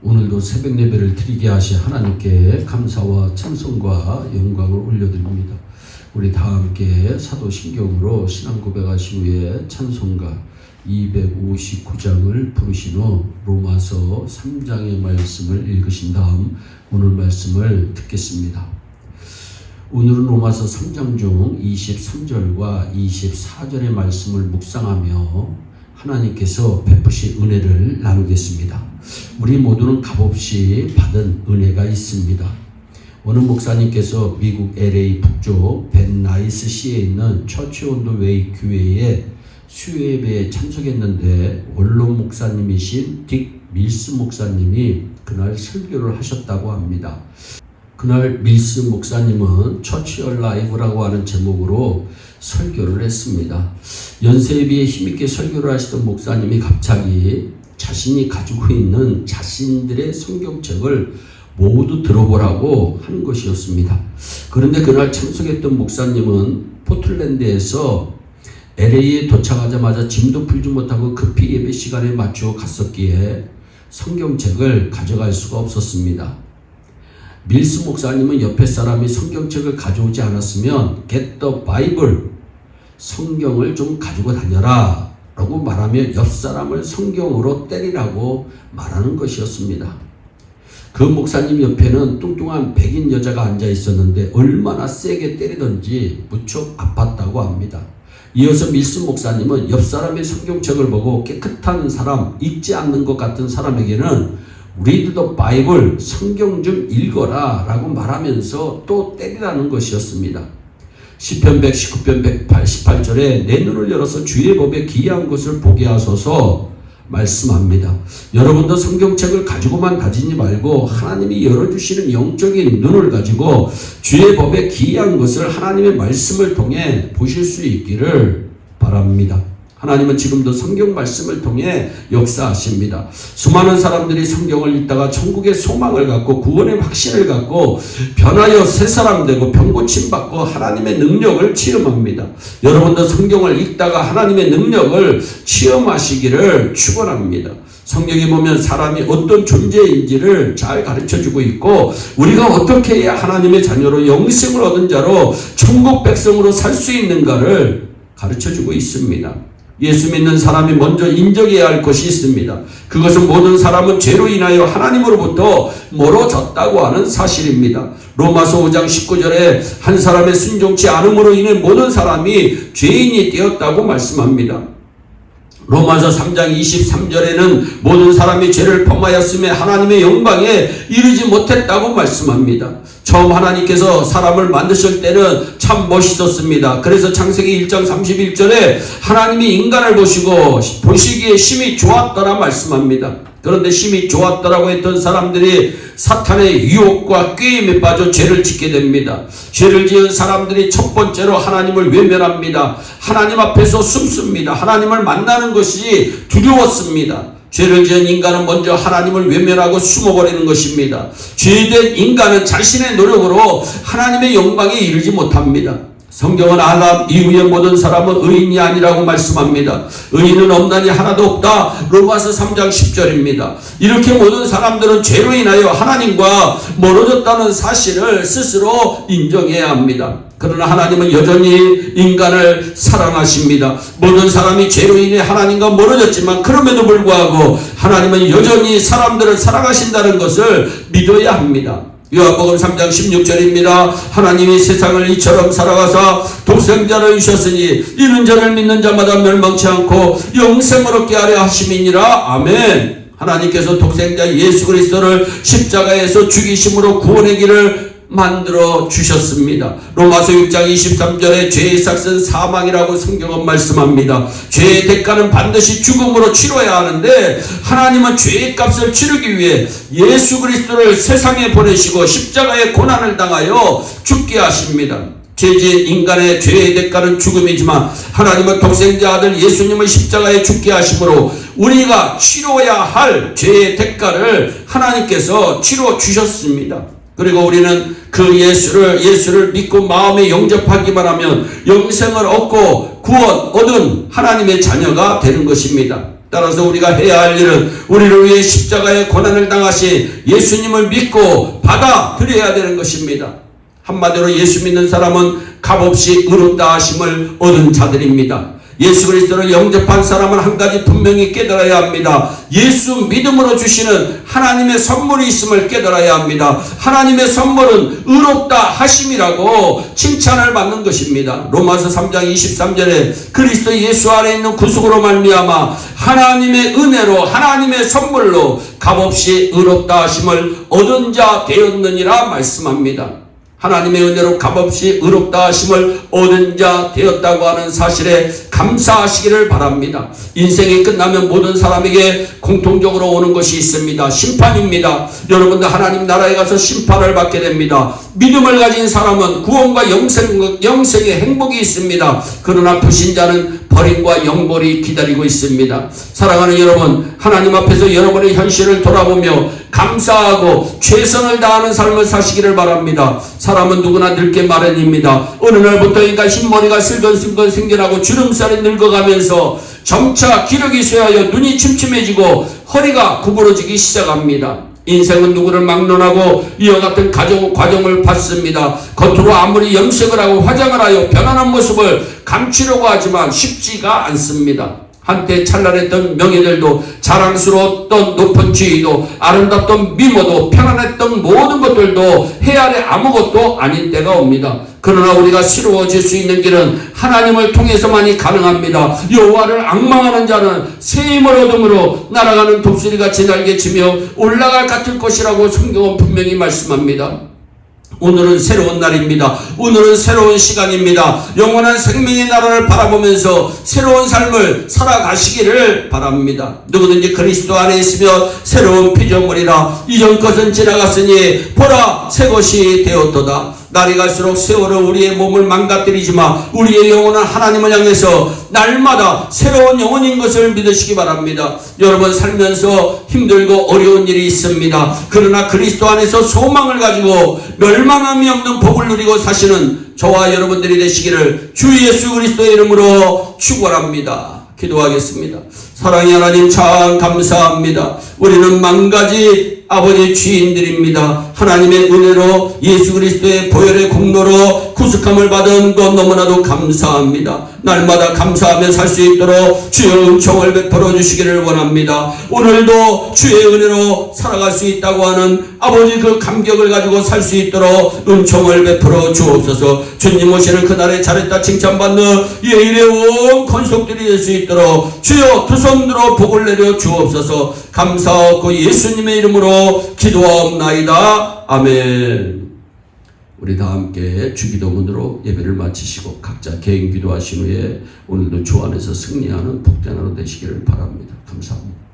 오늘도 새벽 예배를 드리게 하신 하나님께 감사와 찬송과 영광을 올려드립니다. 우리 다 함께 사도신경으로 신앙 고백하신 후에 찬송가 259장을 부르신 후 로마서 3장의 말씀을 읽으신 다음 오늘 말씀을 듣겠습니다. 오늘은 로마서 3장 중 23절과 24절의 말씀을 묵상하며 하나님께서 베푸신 은혜를 나누겠습니다. 우리 모두는 값없이 받은 은혜가 있습니다. 어느 목사님께서 미국 LA 북쪽 벤나이스시에 있는 처치 온 더 웨이 교회에 수요예배에 참석했는데 원로 목사님이신 딕 밀스 목사님이 그날 설교를 하셨다고 합니다. 그날 밀스 목사님은 처치 얼 라이브라고 하는 제목으로 설교를 했습니다. 연세에 비해 힘있게 설교를 하시던 목사님이 갑자기 자신이 가지고 있는 자신들의 성경책을 모두 들어보라고 하는 것이었습니다. 그런데 그날 참석했던 목사님은 포틀랜드에서 LA에 도착하자마자 짐도 풀지 못하고 급히 예배 시간에 맞추어 갔었기에 성경책을 가져갈 수가 없었습니다. 밀스 목사님은 옆에 사람이 성경책을 가져오지 않았으면 Get the Bible, 성경을 좀 가지고 다녀라 라고 말하며 옆 사람을 성경으로 때리라고 말하는 것이었습니다. 그 목사님 옆에는 뚱뚱한 백인 여자가 앉아 있었는데 얼마나 세게 때리던지 무척 아팠다고 합니다. 이어서 밀스 목사님은 옆 사람의 성경책을 보고 깨끗한 사람, 읽지 않는 것 같은 사람에게는 Read the Bible, 성경 좀 읽어라 라고 말하면서 또 때리라는 것이었습니다. 시편 119편 188절에 내 눈을 열어서 주의 법에 기이한 것을 보게 하소서 말씀합니다. 여러분도 성경책을 가지고만 다니지 말고 하나님이 열어주시는 영적인 눈을 가지고 주의 법에 기이한 것을 하나님의 말씀을 통해 보실 수 있기를 바랍니다. 하나님은 지금도 성경 말씀을 통해 역사하십니다. 수많은 사람들이 성경을 읽다가 천국의 소망을 갖고 구원의 확신을 갖고 변하여 새 사람 되고 병고침 받고 하나님의 능력을 체험합니다. 여러분도 성경을 읽다가 하나님의 능력을 체험하시기를 축원합니다. 성경에 보면 사람이 어떤 존재인지를 잘 가르쳐주고 있고 우리가 어떻게 해야 하나님의 자녀로 영생을 얻은 자로 천국 백성으로 살 수 있는가를 가르쳐주고 있습니다. 예수 믿는 사람이 먼저 인정해야 할 것이 있습니다. 그것은 모든 사람은 죄로 인하여 하나님으로부터 멀어졌다고 하는 사실입니다. 로마서 5장 19절에 한 사람의 순종치 않음으로 인해 모든 사람이 죄인이 되었다고 말씀합니다. 로마서 3장 23절에는 모든 사람이 죄를 범하였음에 하나님의 영광에 이르지 못했다고 말씀합니다. 처음 하나님께서 사람을 만드실 때는 참 멋있었습니다. 그래서 창세기 1장 31절에 하나님이 인간을 보시고 보시기에 심히 좋았더라 말씀합니다. 그런데 심히 좋았더라고 했던 사람들이 사탄의 유혹과 꾀임에 빠져 죄를 짓게 됩니다. 죄를 지은 사람들이 첫 번째로 하나님을 외면합니다. 하나님 앞에서 숨습니다. 하나님을 만나는 것이 두려웠습니다. 죄를 지은 인간은 먼저 하나님을 외면하고 숨어버리는 것입니다. 죄된 인간은 자신의 노력으로 하나님의 영광에 이르지 못합니다. 성경은 아담 이후의 모든 사람은 의인이 아니라고 말씀합니다. 의인은 없나니 하나도 없다. 로마서 3장 10절입니다. 이렇게 모든 사람들은 죄로 인하여 하나님과 멀어졌다는 사실을 스스로 인정해야 합니다. 그러나 하나님은 여전히 인간을 사랑하십니다. 모든 사람이 죄로 인해 하나님과 멀어졌지만 그럼에도 불구하고 하나님은 여전히 사람들을 사랑하신다는 것을 믿어야 합니다. 요한복음 3장 16절입니다. 하나님이 세상을 이처럼 사랑하사 독생자를 주셨으니 이는 저를 믿는 자마다 멸망치 않고 영생을 얻게 하려 하심이니라. 아멘. 하나님께서 독생자 예수 그리스도를 십자가에서 죽이심으로 구원의 길을 만들어 주셨습니다. 로마서 6장 23절에 죄의 삭은 사망이라고 성경은 말씀합니다. 죄의 대가는 반드시 죽음으로 치러야 하는데 하나님은 죄의 값을 치르기 위해 예수 그리스도를 세상에 보내시고 십자가의 고난을 당하여 죽게 하십니다. 죄지은 인간의 죄의 대가는 죽음이지만 하나님은 독생자 아들 예수님을 십자가에 죽게 하심으로 우리가 치러야 할 죄의 대가를 하나님께서 치러 주셨습니다. 그리고 우리는 그 예수를 믿고 마음에 영접하기만 하면 영생을 얻고 구원 얻은 하나님의 자녀가 되는 것입니다. 따라서 우리가 해야 할 일은 우리를 위해 십자가의 고난을 당하신 예수님을 믿고 받아들여야 되는 것입니다. 한마디로 예수 믿는 사람은 값없이 의롭다 하심을 얻은 자들입니다. 예수 그리스도를 영접한 사람은 한 가지 분명히 깨달아야 합니다. 예수 믿음으로 주시는 하나님의 선물이 있음을 깨달아야 합니다. 하나님의 선물은 의롭다 하심이라고 칭찬을 받는 것입니다. 로마서 3장 23절에 그리스도 예수 안에 있는 구속으로 말미암아 하나님의 은혜로 하나님의 선물로 값없이 의롭다 하심을 얻은 자 되었느니라 말씀합니다. 하나님의 은혜로 값없이 의롭다 하심을 얻은 자 되었다고 하는 사실에 감사하시기를 바랍니다. 인생이 끝나면 모든 사람에게 공통적으로 오는 것이 있습니다. 심판입니다. 여러분들 하나님 나라에 가서 심판을 받게 됩니다. 믿음을 가진 사람은 구원과 영생의 행복이 있습니다. 그러나 불신자는 버림과 영벌이 기다리고 있습니다. 사랑하는 여러분, 하나님 앞에서 여러분의 현실을 돌아보며 감사하고 최선을 다하는 삶을 사시기를 바랍니다. 사람은 누구나 늙게 마련입니다. 어느 날부터인가 흰머리가 슬건슬건 생겨나고 주름살이 늙어가면서 점차 기력이 쇠하여 눈이 침침해지고 허리가 구부러지기 시작합니다. 인생은 누구를 막론하고 이와 같은 과정을 받습니다. 겉으로 아무리 염색을 하고 화장을 하여 변화한 모습을 감추려고 하지만 쉽지가 않습니다. 한때 찬란했던 명예들도 자랑스러웠던 높은 지위도 아름답던 미모도 편안했던 모든 것들도 해 아래 아무것도 아닌 때가 옵니다. 그러나 우리가 새로워질 수 있는 길은 하나님을 통해서만이 가능합니다. 여호와를 앙망하는 자는 새 힘을 얻음으로 날아가는 독수리같이 날개치며 올라갈 같을 것이라고 성경은 분명히 말씀합니다. 오늘은 새로운 날입니다. 오늘은 새로운 시간입니다. 영원한 생명의 나라를 바라보면서 새로운 삶을 살아가시기를 바랍니다. 누구든지 그리스도 안에 있으며 새로운 피조물이라 이전 것은 지나갔으니 보라 새 것이 되었도다. 날이 갈수록 세월은 우리의 몸을 망가뜨리지만 우리의 영혼은 하나님을 향해서 날마다 새로운 영혼인 것을 믿으시기 바랍니다. 여러분 살면서 힘들고 어려운 일이 있습니다. 그러나 그리스도 안에서 소망을 가지고 멸망함이 없는 복을 누리고 사시는 저와 여러분들이 되시기를 주 예수 그리스도의 이름으로 축원합니다. 기도하겠습니다. 사랑의 하나님 참 감사합니다. 우리는 만가지 아버지의 주인들입니다. 하나님의 은혜로 예수 그리스도의 보혈의 공로로 구속함을 받은 것 너무나도 감사합니다. 날마다 감사하며 살 수 있도록 주의 은총을 베풀어 주시기를 원합니다. 오늘도 주의 은혜로 살아갈 수 있다고 하는 아버지 그 감격을 가지고 살 수 있도록 은총을 베풀어 주옵소서. 주님 오시는 그날에 잘했다 칭찬받는 이 일회용 권속들이 될 수 있도록 주여 두 손으로 복을 내려 주옵소서. 감사하고 예수님의 이름으로 기도하옵나이다. 아멘. 우리 다 함께 주기도문으로 예배를 마치시고 각자 개인 기도하신 후에 오늘도 주 안에서 승리하는 복된 하루 되시기를 바랍니다. 감사합니다.